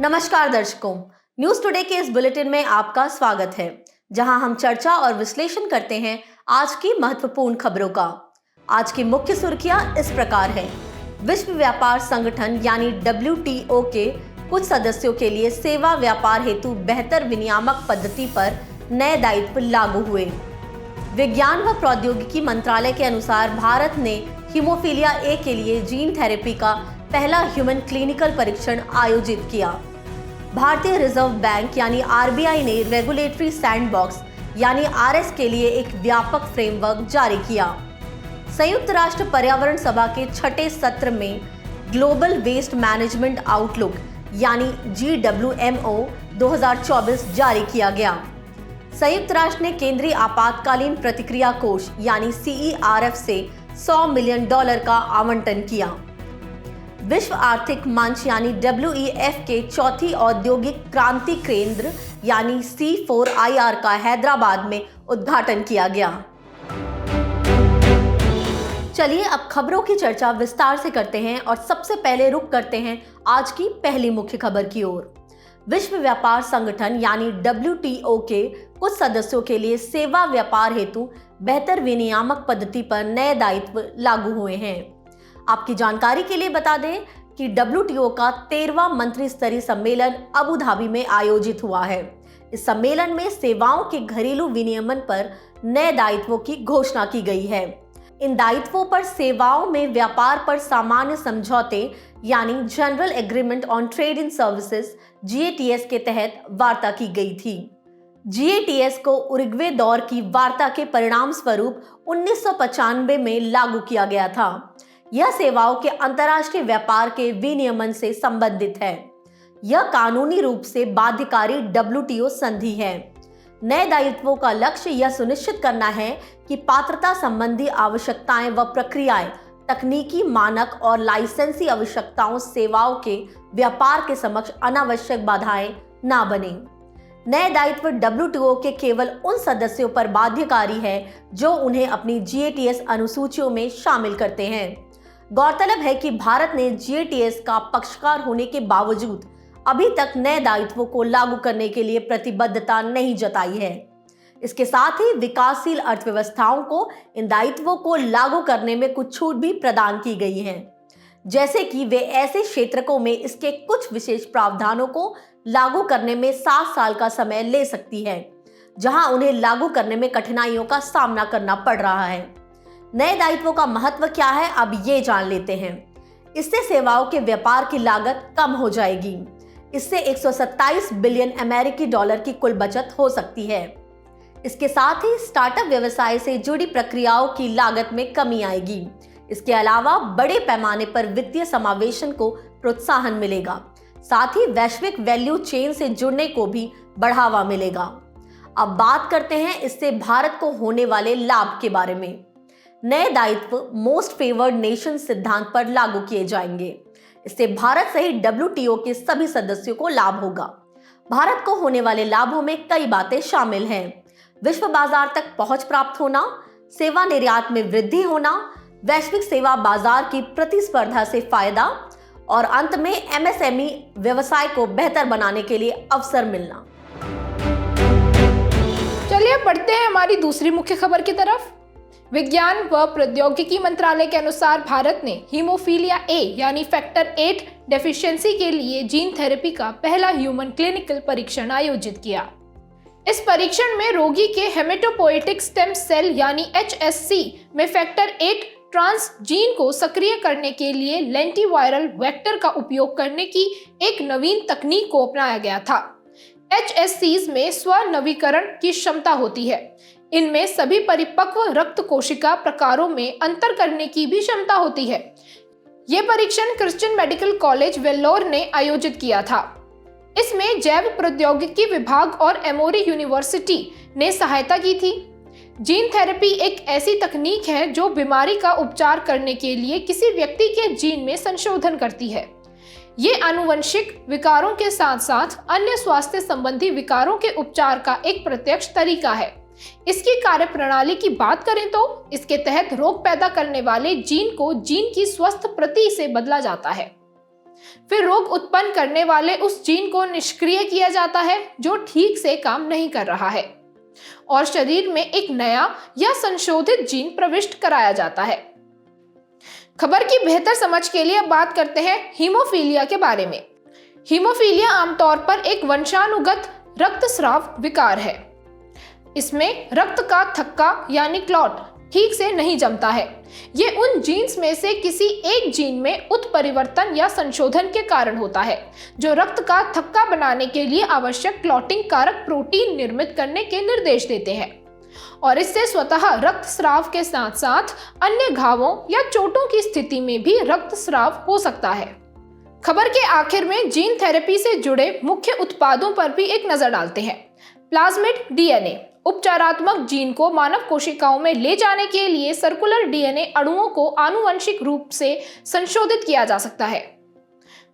नमस्कार दर्शकों, news today के इस बुलेटिन में आपका स्वागत है, जहां हम चर्चा और विश्लेषण करते हैं आज की महत्वपूर्ण खबरों का। आज की मुख्य सुर्खियां इस प्रकार हैं। विश्व व्यापार संगठन यानी WTO के कुछ सदस्यों के लिए सेवा व्यापार हेतु बेहतर विनियामक पद्धति पर नए दायित्व लागू हुए। विज्ञान व प्रौद्योगिकी मंत्रालय के अनुसार भारत ने हीमोफीलिया ए के लिए जीन थेरेपी का पहला ह्यूमन क्लिनिकल परीक्षण आयोजित किया। भारतीय रिजर्व बैंक यानी RBI ने रेगुलेटरी सैंडबॉक्स यानी RS के लिए एक व्यापक फ्रेमवर्क जारी किया। संयुक्त राष्ट्र पर्यावरण सभा के छठे सत्र में ग्लोबल वेस्ट मैनेजमेंट आउटलुक यानी GWMO 2024 जारी किया गया। संयुक्त राष्ट्र ने केंद्रीय आपातकालीन प्रतिक्रिया कोष यानी CERF से $100 मिलियन का आवंटन किया। विश्व आर्थिक मंच यानी WEF के चौथी औद्योगिक क्रांति केंद्र यानी C4IR का हैदराबाद में उद्घाटन किया गया। चलिए अब खबरों की चर्चा विस्तार से करते हैं और सबसे पहले रुख करते हैं आज की पहली मुख्य खबर की ओर। विश्व व्यापार संगठन यानी WTO के कुछ सदस्यों के लिए सेवा व्यापार हेतु बेहतर विनियामक पद्धति पर नए दायित्व लागू हुए हैं। आपकी जानकारी के लिए बता दें कि WTO का 13वां मंत्री स्तरीय सम्मेलन अबू धाबी में आयोजित हुआ है। इस सम्मेलन में सेवाओं के घरेलू विनियमन पर नए दायित्वों की घोषणा की गई है। इन दायित्वों पर सेवाओं में व्यापार पर सामान्य समझौते यानी general agreement on trade in services GATS के तहत वार्ता की गई थी। GATS को उरुग्वे दौर की वार्ता के परिणाम स्वरूप 1995 में लागू किया गया था। यह सेवाओं के अंतर्राष्ट्रीय व्यापार के विनियमन से संबंधित है। यह कानूनी रूप से बाध्यकारी WTO संधि है। नए दायित्वों का लक्ष्य यह सुनिश्चित करना है कि पात्रता संबंधी आवश्यकताएं व प्रक्रियाएं, तकनीकी मानक और लाइसेंसी आवश्यकताओं सेवाओं के व्यापार के समक्ष अनावश्यक बाधाएं न बने। नए दायित्व WTO के केवल उन सदस्यों पर बाध्यकारी है जो उन्हें अपनी GATS अनुसूचियों में शामिल करते हैं। गौरतलब है कि भारत ने GATS का पक्षकार होने के बावजूद अभी तक नए दायित्वों को लागू करने के लिए प्रतिबद्धता नहीं जताई है। इसके साथ ही विकासशील अर्थव्यवस्थाओं को इन दायित्वों को लागू करने में कुछ छूट भी प्रदान की गई है, जैसे कि वे ऐसे क्षेत्रों में इसके कुछ विशेष प्रावधानों को लागू करने में 7 साल का समय ले सकती है, जहां उन्हें लागू करने में कठिनाइयों का सामना करना पड़ रहा है। नए दायित्वों का महत्व क्या है, अब ये जान लेते हैं। इससे सेवाओं के व्यापार की लागत कम हो जाएगी। इससे 127 बिलियन अमेरिकी डॉलर की कुल बचत हो सकती है। इसके साथ ही स्टार्टअप व्यवसाय से जुड़ी प्रक्रियाओं की लागत में कमी आएगी। इसके अलावा बड़े पैमाने पर वित्तीय समावेशन को प्रोत्साहन मिलेगा। साथ ही वैश्विक वैल्यू चेन से जुड़ने को भी बढ़ावा मिलेगा। अब बात करते हैं इससे भारत को होने वाले लाभ के बारे में। नए दायित्व मोस्ट फेवर्ड नेशन सिद्धांत पर लागू किए जाएंगे। इससे भारत सहित WTO के सभी सदस्यों को लाभ होगा। भारत को होने वाले लाभों में कई बातें शामिल हैं। विश्व बाजार तक पहुंच प्राप्त होना, सेवा निर्यात में वृद्धि होना, वैश्विक सेवा बाजार की प्रतिस्पर्धा से फायदा और अंत में MSME व्यवसाय को बेहतर बनाने के लिए अवसर मिलना। चलिए बढ़ते हैं हमारी दूसरी मुख्य खबर की तरफ। विज्ञान व प्रौद्योगिकी मंत्रालय के अनुसार भारत ने हीमोफीलिया ए यानी फैक्टर 8 डेफिशिएंसी के लिए जीन थेरेपी का पहला ह्यूमन क्लिनिकल परीक्षण आयोजित किया। इस परीक्षण में रोगी के हेमेटोपोएटिक स्टेम सेल यानी HSC में फैक्टर 8 ट्रांस जीन को सक्रिय करने के लिए लेंटिवायरल वेक्टर का उपयोग करने की एक नवीन तकनीक को अपनाया गया था। HSCs में स्व-नवीकरण की क्षमता होती है। इनमें सभी परिपक्व रक्त कोशिका प्रकारों में अंतर करने की भी क्षमता होती है। यह परीक्षण क्रिश्चियन मेडिकल कॉलेज वेल्लोर ने आयोजित किया था। इसमें जैव प्रौद्योगिकी विभाग और एमोरी यूनिवर्सिटी ने सहायता की थी। जीन थेरेपी एक ऐसी तकनीक है जो बीमारी का उपचार करने के लिए किसी व्यक्ति के जीन में संशोधन करती है। ये आनुवंशिक विकारों के साथ साथ अन्य स्वास्थ्य संबंधी विकारों के उपचार का एक प्रत्यक्ष तरीका है। इसकी कार्यप्रणाली की बात करें तो इसके तहत रोग पैदा करने वाले जीन को जीन की स्वस्थ प्रति से बदला जाता है। फिर रोग उत्पन्न करने वाले उस जीन को निष्क्रिय किया जाता है जो ठीक से काम नहीं कर रहा है, और शरीर में एक नया या संशोधित जीन प्रविष्ट कराया जाता है। खबर की बेहतर समझ के लिए बात करते हैं हीमोफीलिया के बारे में। हीमोफीलिया आमतौर पर एक वंशानुगत रक्तस्राव विकार है। इसमें रक्त का थक्का यानी क्लॉट ठीक से नहीं जमता है। ये उन जीन्स में से किसी एक जीन में उत्परिवर्तन या संशोधन के कारण होता है, जो रक्त का थक्का बनाने के लिए आवश्यक क्लॉटिंग कारक प्रोटीन निर्मित करने के निर्देश देते हैं, और इससे स्वतः रक्तस्राव के साथ साथ अन्य घावों या चोटों की स्थिति में भी रक्तस्राव हो सकता है। खबर के आखिर में जीन थेरेपी से जुड़े मुख्य उत्पादों पर भी एक नजर डालते हैं। प्लाज्मिड डीएनए उपचारात्मक जीन को मानव कोशिकाओं में ले जाने के लिए सर्कुलर डीएनए अणुओं को आनुवंशिक रूप से संशोधित किया जा सकता है।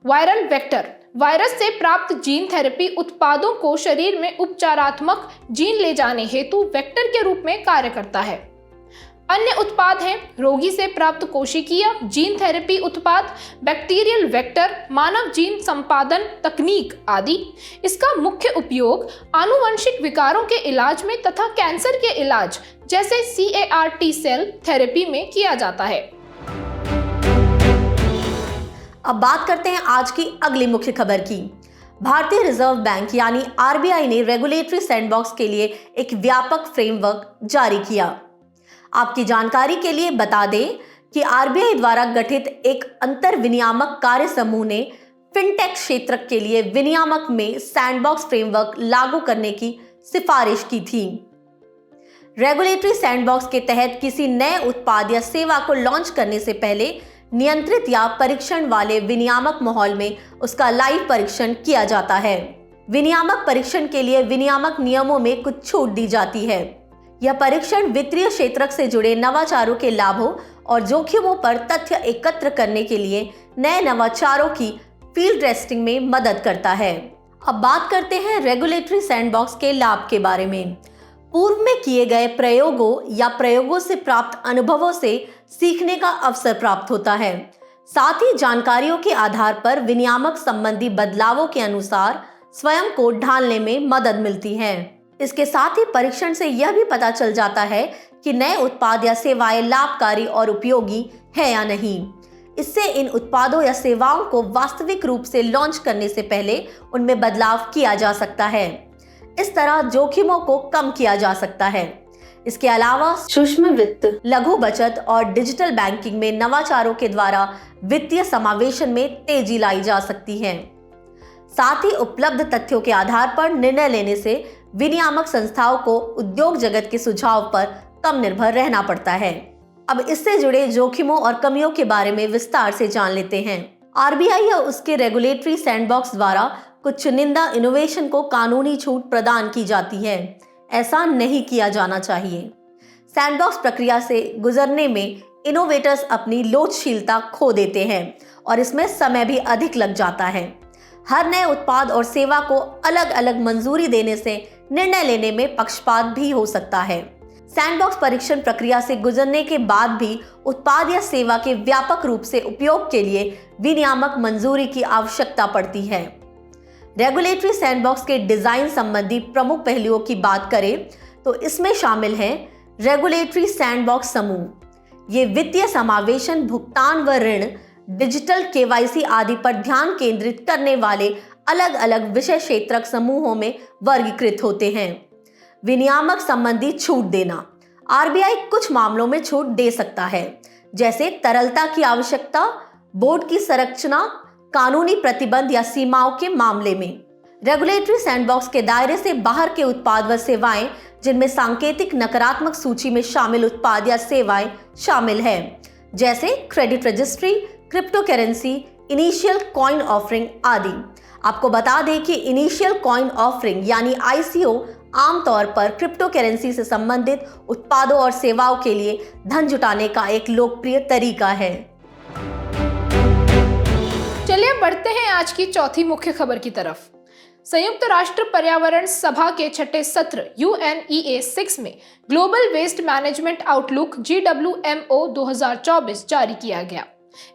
वायरल वेक्टर वायरस से प्राप्त जीन थेरेपी उत्पादों को शरीर में उपचारात्मक जीन ले जाने हेतु वेक्टर के रूप में कार्य करता है। अन्य उत्पाद हैं रोगी से प्राप्त कोशिकीय जीन थेरेपी उत्पाद, बैक्टीरियल वेक्टर, मानव जीन संपादन तकनीक आदि। इसका मुख्य उपयोग आनुवंशिक विकारों के इलाज में तथा कैंसर के इलाज जैसे CAR-T सेल थेरेपी में किया जाता है। अब बात करते हैं आज की अगली मुख्य खबर की। भारतीय रिजर्व बैंक यानी RBI ने रेगुलेटरी सैंडबॉक्स के लिए एक व्यापक फ्रेमवर्क जारी किया। आपकी जानकारी के लिए बता दें कि RBI द्वारा गठित एक अंतर विनियामक कार्य समूह ने फिनटेक क्षेत्र के लिए विनियामक में सैंडबॉक्स फ्रेमवर्क लागू करने की सिफारिश की थी। रेगुलेटरी सैंडबॉक्स के तहत किसी नए उत्पाद या सेवा को लॉन्च करने से पहले नियंत्रित या परीक्षण वाले विनियामक माहौल में उसका लाइव परीक्षण किया जाता है। विनियामक परीक्षण के लिए विनियामक नियमों में कुछ छूट दी जाती है। यह परीक्षण वित्तीय क्षेत्र से जुड़े नवाचारों के लाभों और जोखिमों पर तथ्य एकत्र करने के लिए नए नवाचारों की फील्ड टेस्टिंग में मदद करता है। अब बात करते हैं रेगुलेटरी सैंडबॉक्स के लाभ के बारे में। पूर्व में किए गए प्रयोगों या प्रयोगों से प्राप्त अनुभवों से सीखने का अवसर प्राप्त होता है। साथ ही जानकारियों के आधार पर विनियामक संबंधी बदलावों के अनुसार स्वयं को ढालने में मदद मिलती है। इसके साथ ही परीक्षण से यह भी पता चल जाता है कि नए उत्पाद या सेवाएं लाभकारी और उपयोगी है या नहीं। इससे इन उत्पादों या सेवाओं को वास्तविक रूप से लॉन्च करने से पहले उनमें बदलाव किया जा सकता है। इस तरह जोखिमों को कम किया जा सकता है। इसके अलावा सूक्ष्म वित्त, लघु बचत और डिजिटल बैंकिंग में नवाचारों के द्वारा वित्तीय समावेशन में तेजी लाई जा सकती है। साथ ही उपलब्ध तथ्यों के आधार पर निर्णय लेने से विनियामक संस्थाओं को उद्योग जगत के सुझाव पर कम निर्भर रहना पड़ता है। अब इससे जुड़े जोखिमों और कमियों के बारे में विस्तार से जान लेते हैं। RBI या उसके रेगुलेटरी सैंडबॉक्स द्वारा कुछ चुनिंदा इनोवेशन को कानूनी छूट प्रदान की जाती है। ऐसा नहीं किया जाना चाहिए। सैंडबॉक्स प्रक्रिया से गुजरने में इनोवेटर्स अपनी लोचशीलता खो देते हैं और इसमें समय भी अधिक लग जाता है। हर नए उत्पाद और सेवा को अलग अलग मंजूरी देने से निर्णय लेने में पक्षपात भी हो सकता है। सैंडबॉक्स परीक्षण प्रक्रिया से गुजरने के बाद भी उत्पाद या सेवा के व्यापक रूप से उपयोग के लिए विनियामक मंजूरी की आवश्यकता पड़ती है। रेगुलेटरी सैंडबॉक्स के डिजाइन संबंधी प्रमुख पहलुओं की बात करें तो इसमें शामिल हैं रेगुलेटरी सैंडबॉक्स समूह। ये वित्तीय समावेशन, भुगतान व ऋण, डिजिटल KYC आदि पर ध्यान केंद्रित करने वाले अलग अलग विषय क्षेत्रक समूहों में वर्गीकृत होते हैं। विनियामक संबंधी छूट देना। RBI कुछ मामलों में छूट दे सकता है, जैसे तरलता की आवश्यकता, बोर्ड की संरचना, कानूनी प्रतिबंध या सीमाओं के मामले में। रेगुलेटरी सैंडबॉक्स के दायरे से बाहर के उत्पाद व सेवाएं जिनमें सांकेतिक नकारात्मक सूची में शामिल उत्पाद या सेवाएं शामिल हैं, जैसे credit registry, crypto currency, initial coin offering आदि। आपको बता दें कि इनिशियल कॉइन ऑफरिंग यानी ICO आमतौर पर क्रिप्टो करेंसी से संबंधित उत्पादों और सेवाओं के लिए धन जुटाने का एक लोकप्रिय तरीका है। चलिए बढ़ते हैं आज की चौथी मुख्य खबर की तरफ। संयुक्त राष्ट्र पर्यावरण सभा के छठे सत्र UNEA 6 में global waste management outlook GWMO 2024 जारी किया गया।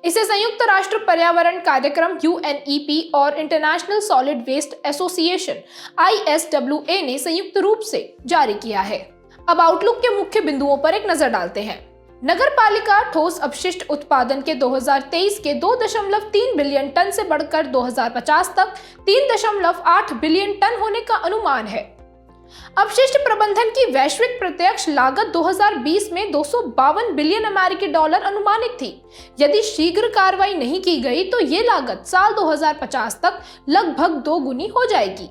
इसे संयुक्त राष्ट्र पर्यावरण कार्यक्रम UNEP और international solid waste association ISWA ने संयुक्त रूप से जारी किया है। अब आउटलुक के मुख्य बिंदुओं पर एक नजर डालते हैं। नगर पालिका ठोस अपशिष्ट उत्पादन के 2023 के 2.3 बिलियन टन से बढ़कर 2050 तक 3.8 बिलियन टन होने का अनुमान है। अपशिष्ट प्रबंधन की वैश्विक प्रत्यक्ष लागत 2020 में 252 बिलियन अमेरिकी डॉलर अनुमानित थी। यदि शीघ्र कार्रवाई नहीं की गई तो ये लागत साल 2050 तक लगभग 2 गुनी हो जाएगी।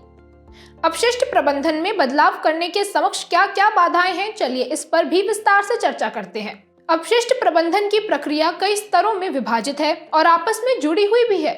अपशिष्ट प्रबंधन में बदलाव करने के समक्ष क्या क्या बाधाएं हैं, चलिए इस पर भी विस्तार से चर्चा करते हैं। अपशिष्ट प्रबंधन की प्रक्रिया कई स्तरों में विभाजित है और आपस में जुड़ी हुई भी है।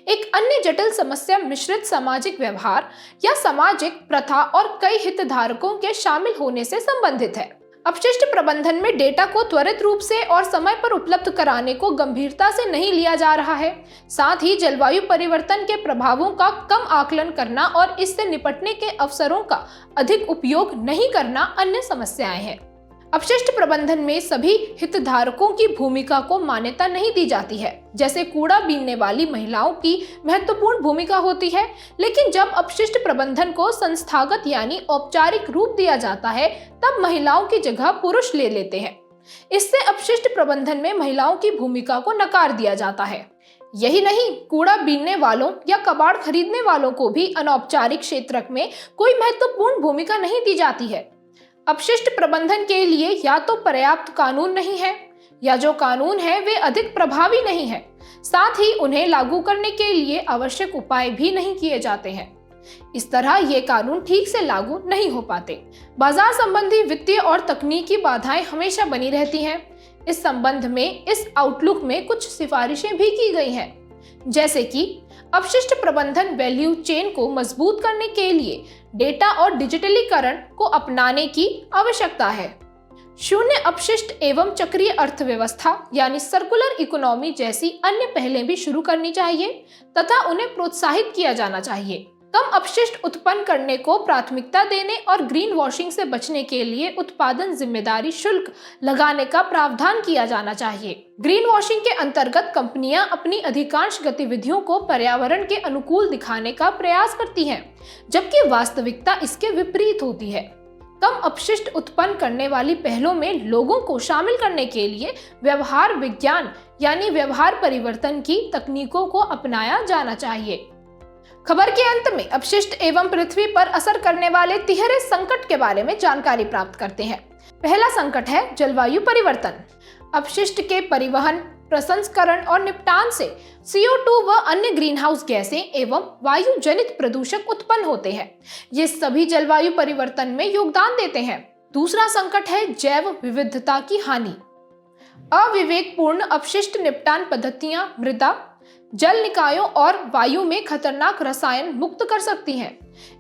एक अन्य जटिल समस्या मिश्रित सामाजिक व्यवहार या सामाजिक प्रथा और कई हितधारकों के शामिल होने से संबंधित है। अपशिष्ट प्रबंधन में डेटा को त्वरित रूप से और समय पर उपलब्ध कराने को गंभीरता से नहीं लिया जा रहा है। साथ ही जलवायु परिवर्तन के प्रभावों का कम आकलन करना और इससे निपटने के अवसरों का अधिक उपयोग नहीं करना अन्य समस्याएं हैं। अपशिष्ट प्रबंधन में सभी हितधारकों की भूमिका को मान्यता नहीं दी जाती है। जैसे कूड़ा बीनने वाली महिलाओं की महत्वपूर्ण भूमिका होती है, लेकिन जब अपशिष्ट प्रबंधन को संस्थागत यानी औपचारिक रूप दिया जाता है तब महिलाओं की जगह पुरुष ले लेते हैं। इससे अपशिष्ट प्रबंधन में महिलाओं की भूमिका को नकार दिया जाता है। यही नहीं, कूड़ा बीनने वालों या कबाड़ खरीदने वालों को भी अनौपचारिक क्षेत्र में कोई महत्वपूर्ण भूमिका नहीं दी जाती है। अपशिष्ट प्रबंधन के लिए या तो पर्याप्त कानून नहीं है या जो कानून है वे अधिक प्रभावी नहीं है। साथ ही उन्हें लागू करने के लिए आवश्यक उपाय भी नहीं किए जाते हैं। इस तरह ये कानून ठीक से लागू नहीं हो पाते। बाजार संबंधी वित्तीय और तकनीकी बाधाएं हमेशा बनी रहती हैं। इस संबंध में इस आउटलुक में कुछ सिफारिशें भी की गई हैं, जैसे कि अपशिष्ट प्रबंधन वैल्यू चेन को मजबूत करने के लिए डेटा और डिजिटलीकरण को अपनाने की आवश्यकता है। शून्य अपशिष्ट एवं चक्रीय अर्थव्यवस्था यानी सर्कुलर इकोनॉमी जैसी अन्य पहलें भी शुरू करनी चाहिए तथा उन्हें प्रोत्साहित किया जाना चाहिए। कम अपशिष्ट उत्पन्न करने को प्राथमिकता देने और ग्रीन वॉशिंग से बचने के लिए उत्पादन जिम्मेदारी शुल्क लगाने का प्रावधान किया जाना चाहिए। ग्रीन वॉशिंग के अंतर्गत कंपनियां अपनी अधिकांश गतिविधियों को पर्यावरण के अनुकूल दिखाने का प्रयास करती हैं, जबकि वास्तविकता इसके विपरीत होती है। कम अपशिष्ट उत्पन्न करने वाली पहलों में लोगों को शामिल करने के लिए व्यवहार विज्ञान यानी व्यवहार परिवर्तन की तकनीकों को अपनाया जाना चाहिए। खबर के अंत में अपशिष्ट एवं पृथ्वी पर असर करने वाले तिहरे संकट के बारे में जानकारी प्राप्त करते हैं। पहला संकट है जलवायु परिवर्तन। अपशिष्ट के परिवहन, प्रसंस्करण और निपटान से CO2 व अन्य ग्रीनहाउस गैसें एवं वायु जनित प्रदूषक उत्पन्न होते हैं। ये सभी जलवायु परिवर्तन में योगदान देते हैं। दूसरा संकट है जैव विविधता की हानि। अविवेकपूर्ण अपशिष्ट निपटान पद्धतियां मृदा, जल निकायों और वायु में खतरनाक रसायन मुक्त कर सकती हैं।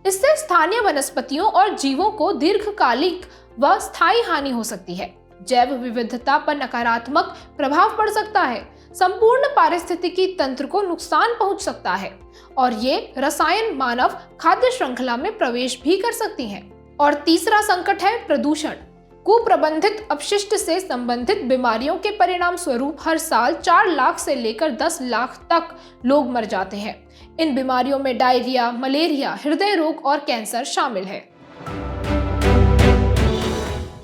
इससे स्थानीय वनस्पतियों और जीवों को दीर्घकालिक व स्थायी हानि हो सकती है। जैव विविधता पर नकारात्मक प्रभाव पड़ सकता है। संपूर्ण पारिस्थितिकी तंत्र को नुकसान पहुंच सकता है और ये रसायन मानव खाद्य श्रृंखला में प्रवेश भी कर सकती हैं। और तीसरा संकट है प्रदूषण। कुप्रबंधित अपशिष्ट से संबंधित बीमारियों के परिणाम स्वरूप हर साल 4 लाख से लेकर 10 लाख तक लोग मर जाते हैं। इन बीमारियों में डायरिया, मलेरिया, हृदय रोग और कैंसर शामिल है।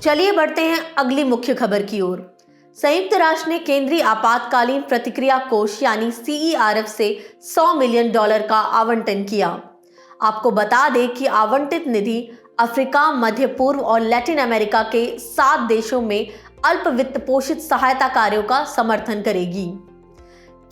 चलिए बढ़ते हैं अगली मुख्य खबर की ओर। संयुक्त राष्ट्र ने केंद्रीय आपातकालीन प्रतिक्रिया कोष यानी CERF से $100 मिलियन का आवंटन किया। आपको बता दें कि आवंटित निधि अफ्रीका, मध्य पूर्व और लैटिन अमेरिका के 7 देशों में अल्प वित्त पोषित सहायता कार्यों का समर्थन करेगी।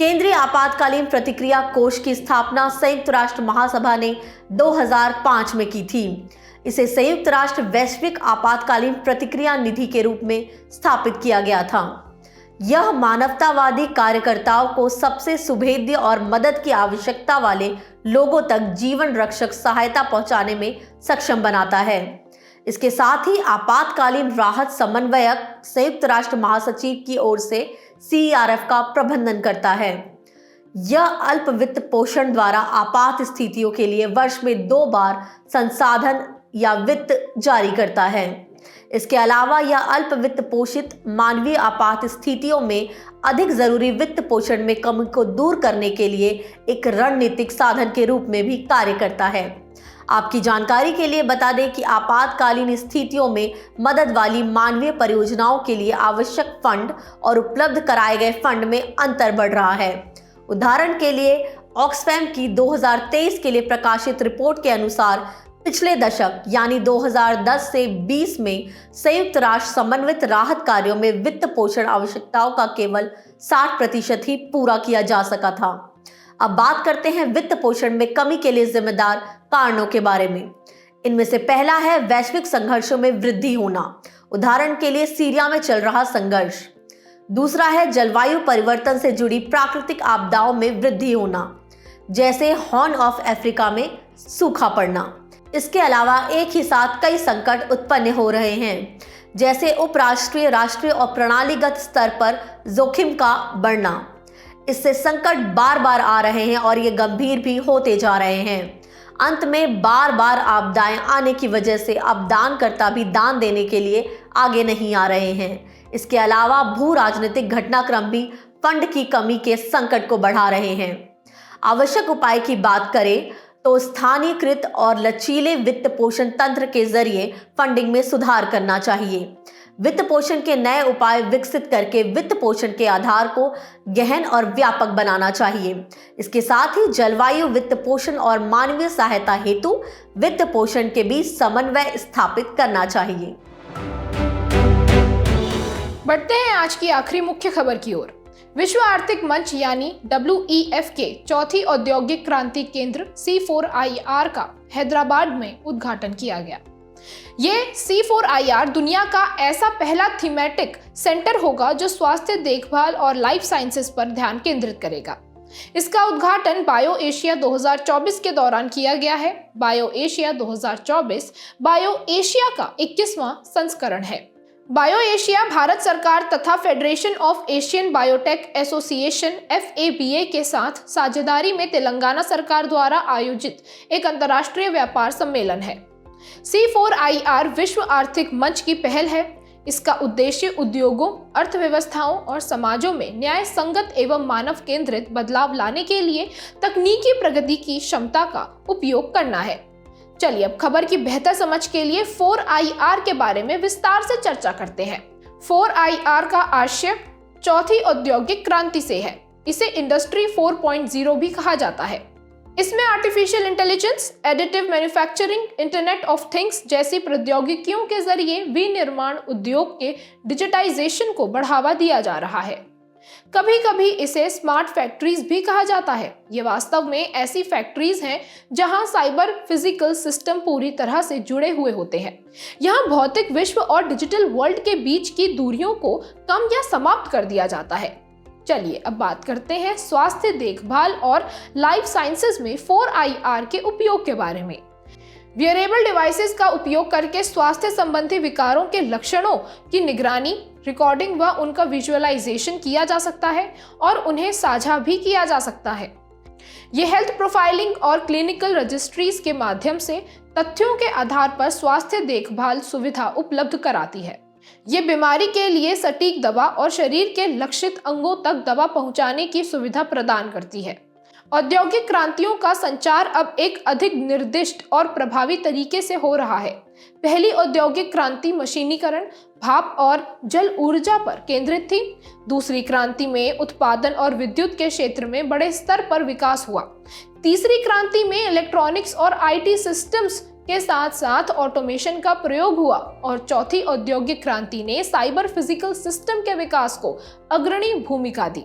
केंद्रीय आपातकालीन प्रतिक्रिया कोष की स्थापना संयुक्त राष्ट्र महासभा ने 2005 में की थी। इसे संयुक्त राष्ट्र वैश्विक आपातकालीन प्रतिक्रिया निधि के रूप में स्थापित किया गया था। यह मानवतावादी कार्यकर्ताओं को सबसे सुभेद्य और मदद की आवश्यकता वाले लोगों तक जीवन रक्षक सहायता पहुंचाने में सक्षम बनाता है। इसके साथ ही आपातकालीन राहत समन्वयक संयुक्त राष्ट्र महासचिव की ओर से CERF का प्रबंधन करता है। यह अल्प वित्त पोषण द्वारा आपात स्थितियों के लिए वर्ष में 2 बार संसाधन या वित्त जारी करता है। इसके अलावा यह अल्प वित्त पोषित मानवीय आपात स्थितियों में अधिक जरूरी वित्त पोषण में कमी को दूर करने के लिए एक रणनीतिक साधन के रूप में भी कार्य करता है। आपकी जानकारी के लिए बता दें कि आपातकालीन स्थितियों में मदद वाली मानवीय परियोजनाओं के लिए आवश्यक फंड और उपलब्ध कराए गए फंड में अंतर बढ़ रहा है। उदाहरण के लिए ऑक्सफैम की 2023 के लिए प्रकाशित रिपोर्ट के अनुसार पिछले दशक यानी 2010 से 20 में संयुक्त राष्ट्र समन्वित राहत कार्यों में वित्त पोषण आवश्यकताओं का केवल 60% ही पूरा किया जा सका था। अब बात करते हैं वित्त पोषण में कमी के लिए जिम्मेदार कारणों के बारे में। इनमें से पहला है वैश्विक संघर्षों में वृद्धि होना, उदाहरण के लिए सीरिया में चल रहा संघर्ष। दूसरा है जलवायु परिवर्तन से जुड़ी प्राकृतिक आपदाओं में वृद्धि होना, जैसे हॉर्न ऑफ अफ्रीका में सूखा पड़ना। इसके अलावा एक ही साथ कई संकट उत्पन्न हो रहे हैं, जैसे उपराष्ट्रीय, राष्ट्रीय और प्रणालीगत स्तर पर जोखिम का बढ़ना। इससे संकट बार बार आ रहे हैं और ये गंभीर भी होते जा रहे हैं। अंत में बार बार आपदाएं आने की वजह से अब दानकर्ता भी दान देने के लिए आगे नहीं आ रहे हैं। इसके अलावा भू राजनीतिक घटनाक्रम भी फंड की कमी के संकट को बढ़ा रहे हैं। आवश्यक उपाय की बात करें तो स्थानीयकृत और लचीले वित्त पोषण तंत्र के जरिए फंडिंग में सुधार करना चाहिए। वित्त पोषण के नए उपाय विकसित करके वित्त पोषण के आधार को गहन और व्यापक बनाना चाहिए। इसके साथ ही जलवायु वित्त पोषण और मानवीय सहायता हेतु वित्त पोषण के बीच समन्वय स्थापित करना चाहिए। बढ़ते हैं आज की आखिरी मुख्य खबर की ओर। विश्व आर्थिक मंच यानी WEF के चौथी औद्योगिक क्रांति केंद्र C4IR का हैदराबाद में उद्घाटन किया गया। ये C4IR दुनिया का ऐसा पहला थीमेटिक सेंटर होगा जो स्वास्थ्य देखभाल और लाइफ साइंसेस पर ध्यान केंद्रित करेगा। इसका उद्घाटन बायो एशिया 2024 के दौरान किया गया है। बायो एशिया 2024 बायो एशिया का 21वां संस्करण है। बायो एशिया भारत सरकार तथा federation of Asian biotech association FABA के साथ साझेदारी में तेलंगाना सरकार द्वारा आयोजित एक अंतर्राष्ट्रीय व्यापार सम्मेलन है। C4IR विश्व आर्थिक मंच की पहल है। इसका उद्देश्य उद्योगों, अर्थव्यवस्थाओं और समाजों में न्याय संगत एवं मानव केंद्रित बदलाव लाने के लिए तकनीकी प्रगति की क्षमता का उपयोग करना है। चलिए अब खबर की बेहतर समझ के लिए 4IR के बारे में विस्तार से चर्चा करते हैं। 4IR का आशय चौथी औद्योगिक क्रांति से है। इसे इंडस्ट्री 4.0 भी कहा जाता है। इसमें artificial intelligence, additive manufacturing, internet of things जैसी प्रौद्योगिकियों के जरिए विनिर्माण उद्योग के डिजिटाइजेशन को बढ़ावा दिया जा रहा है। कभी कभी इसे स्मार्ट फैक्ट्रीज भी कहा जाता है। ये वास्तव में ऐसी फैक्ट्रीज हैं जहां साइबर फिजिकल सिस्टम पूरी तरह से जुड़े हुए होते हैं। यहां भौतिक विश्व और डिजिटल वर्ल्ड के बीच की दूरियों को कम या समाप्त कर दिया जाता है। चलिए अब बात करते हैं स्वास्थ्य देखभाल और लाइफ साइंसेज में 4IR के उपयोग के बारे में। वियरेबल डिवाइसेस का उपयोग करके स्वास्थ्य संबंधी विकारों के लक्षणों की निगरानी, रिकॉर्डिंग व उनका विजुअलाइजेशन किया जा सकता है और उन्हें साझा भी किया जा सकता है। यह हेल्थ प्रोफाइलिंग और क्लिनिकल रजिस्ट्रीज के माध्यम से तथ्यों के आधार पर स्वास्थ्य देखभाल सुविधा उपलब्ध कराती है। ये बीमारी के लिए सटीक दवा और शरीर के लक्षित अंगों तक दवा पहुंचाने की सुविधा प्रदान करती है। औद्योगिक क्रांतियों का संचार अब एक अधिक निर्दिष्ट और प्रभावी तरीके से हो रहा है। पहली औद्योगिक क्रांति मशीनीकरण, भाप और जल ऊर्जा पर केंद्रित थी। दूसरी क्रांति में उत्पादन और विद्युत के क्षेत्र में बड़े स्तर पर विकास हुआ। तीसरी क्रांति में इलेक्ट्रॉनिक्स और IT सिस्टम्स के साथ साथ ऑटोमेशन का प्रयोग हुआ और चौथी औद्योगिक क्रांति ने साइबर फिजिकल सिस्टम के विकास को अग्रणी भूमिका दी।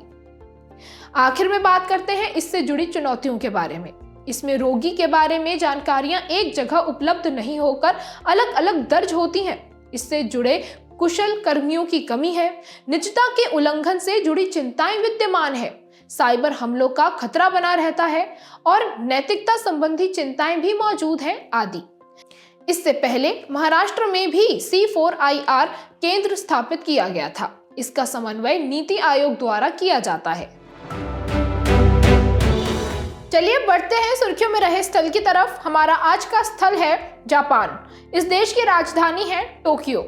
आखिर में बात करते हैं इससे जुड़ी चुनौतियों के बारे में। इसमें रोगी के बारे में जानकारियां एक जगह उपलब्ध नहीं होकर अलग अलग दर्ज होती हैं। इससे जुड़े कुशल कर्मियों की कमी है। निजता के उल्लंघन से जुड़ी चिंताएं विद्यमान है। साइबर हमलों का खतरा बना रहता है और नैतिकता संबंधी चिंताएं भी मौजूद हैं आदि। इससे पहले महाराष्ट्र में भी C4IR केंद्र स्थापित किया गया था। इसका समन्वय नीति आयोग द्वारा किया जाता है। चलिए बढ़ते हैं सुर्खियों में रहे स्थल की तरफ। हमारा आज का स्थल है जापान। इस देश की राजधानी है टोक्यो।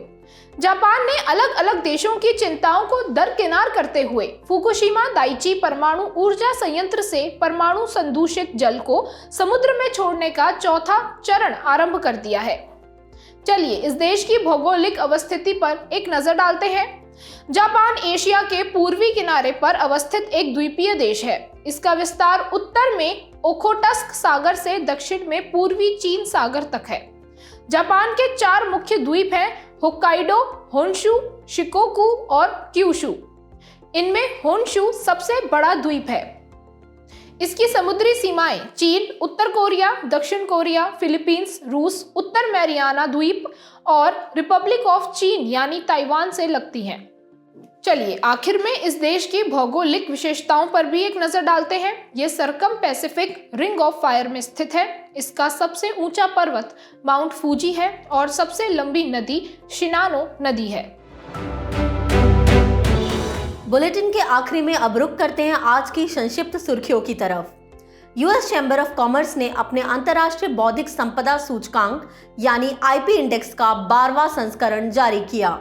जापान ने अलग अलग देशों की चिंताओं को दरकिनार करते हुए फुकुशिमा दाइची परमाणु ऊर्जा संयंत्र से परमाणु संदूषित जल को समुद्र में छोड़ने का चौथा चरण आरंभ कर दिया है। चलिए इस देश की भौगोलिक अवस्थिति पर एक नजर डालते हैं। जापान एशिया के पूर्वी किनारे पर अवस्थित एक द्वीपीय देश है। इसका विस्तार उत्तर में ओखोटस्क सागर से दक्षिण में पूर्वी चीन सागर तक है। जापान के 4 मुख्य द्वीप हैं, होक्काइडो, होन्शु, शिकोकु और क्यूशु। इनमें होन्शु सबसे बड़ा द्वीप है। इसकी समुद्री सीमाएं चीन, उत्तर कोरिया, दक्षिण कोरिया, फिलीपींस, रूस, उत्तर मैरियाना द्वीप और रिपब्लिक ऑफ चीन यानी ताइवान से लगती हैं। चलिए आखिर में इस देश की भौगोलिक विशेषताओं पर भी एक नजर डालते हैं। ये सरकम पैसिफिक रिंग ऑफ फायर में स्थित है। इसका सबसे ऊंचा पर्वत माउंट फूजी है और सबसे लंबी नदी शिनानो नदी है। बुलेटिन के आखिरी में अब रुक करते हैं आज की संक्षिप्त सुर्खियों की तरफ। यूएस चैम्बर ऑफ कॉमर्स ने अपने अंतर्राष्ट्रीय बौद्धिक संपदा सूचकांक यानी आईपी इंडेक्स का 12वां संस्करण जारी किया।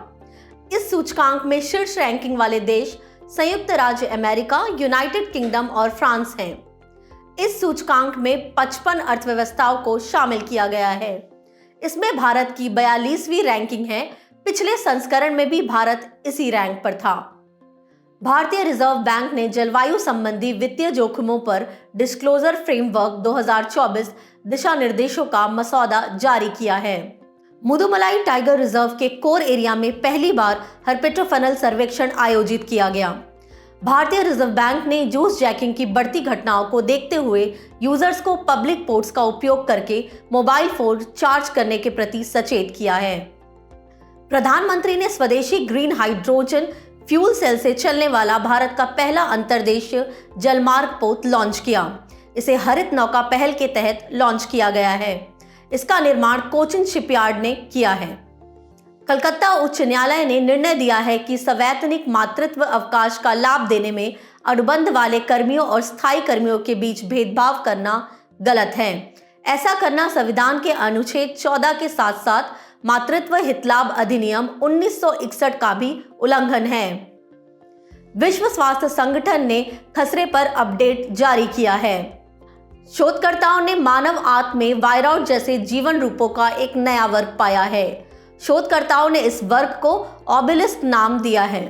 इस सूचकांक में शीर्ष रैंकिंग वाले देश संयुक्त राज्य अमेरिका, यूनाइटेड किंगडम और फ्रांस हैं। इस सूचकांक में 55 अर्थव्यवस्थाओं को शामिल किया गया है। इसमें भारत की 42वीं रैंकिंग है। पिछले संस्करण में भी भारत इसी रैंक पर था। भारतीय रिजर्व बैंक ने जलवायु संबंधी वित्तीय जोखिमों पर डिस्क्लोजर फ्रेमवर्क 2024 दिशा निर्देशों का मसौदा जारी किया है। मुदुमलाई टाइगर रिजर्व के कोर एरिया में पहली बार हर्पेटोफनल सर्वेक्षण आयोजित किया गया। भारतीय रिजर्व बैंक ने जूस जैकिंग की बढ़ती घटनाओं को देखते हुए यूजर्स को पब्लिक पोर्ट्स का उपयोग करके मोबाइल फोन चार्ज करने के प्रति सचेत किया है। प्रधानमंत्री ने स्वदेशी ग्रीन हाइड्रोजन फ्यूल सेल से चलने वाला भारत का पहला अंतर्देशीय जलमार्ग पोत लॉन्च किया। इसे हरित नौका पहल के तहत लॉन्च किया गया है। इसका निर्माण कोचिन शिपयार्ड ने किया है। कलकत्ता उच्च न्यायालय ने निर्णय दिया है कि सवैतनिक मातृत्व अवकाश का लाभ देने में अनुबंध वाले कर्मियों और स्थायी कर्मियों के बीच भेदभाव करना गलत है। ऐसा करना संविधान के अनुच्छेद 14 के साथ साथ मातृत्व हितलाभ अधिनियम 1961 का भी उल्लंघन है। विश्व स्वास्थ्य संगठन ने खसरे पर अपडेट जारी किया है। शोधकर्ताओं ने मानव आंत में वायरॉइड जैसे जीवन रूपों का एक नया वर्ग पाया है। शोधकर्ताओं ने इस वर्ग को ओबेलिस्क नाम दिया है।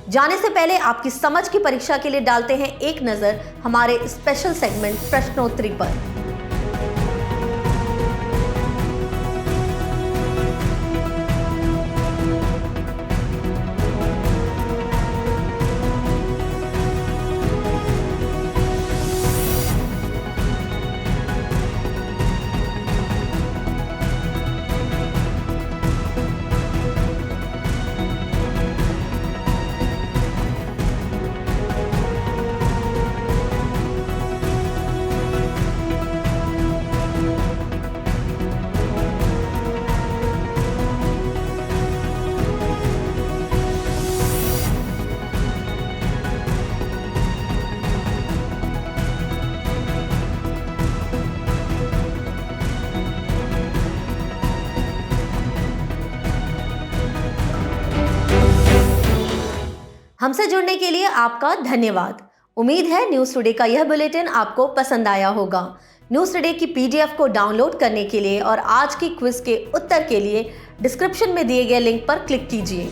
जाने से पहले आपकी समझ की परीक्षा के लिए डालते हैं एक नजर हमारे स्पेशल सेगमेंट प्रश्नोत्तरी पर। हमसे जुड़ने के लिए आपका धन्यवाद। उम्मीद है न्यूज़ टुडे का यह बुलेटिन आपको पसंद आया होगा। न्यूज़ टुडे की पीडीएफ को डाउनलोड करने के लिए और आज की क्विज के उत्तर के लिए डिस्क्रिप्शन में दिए गए लिंक पर क्लिक कीजिए।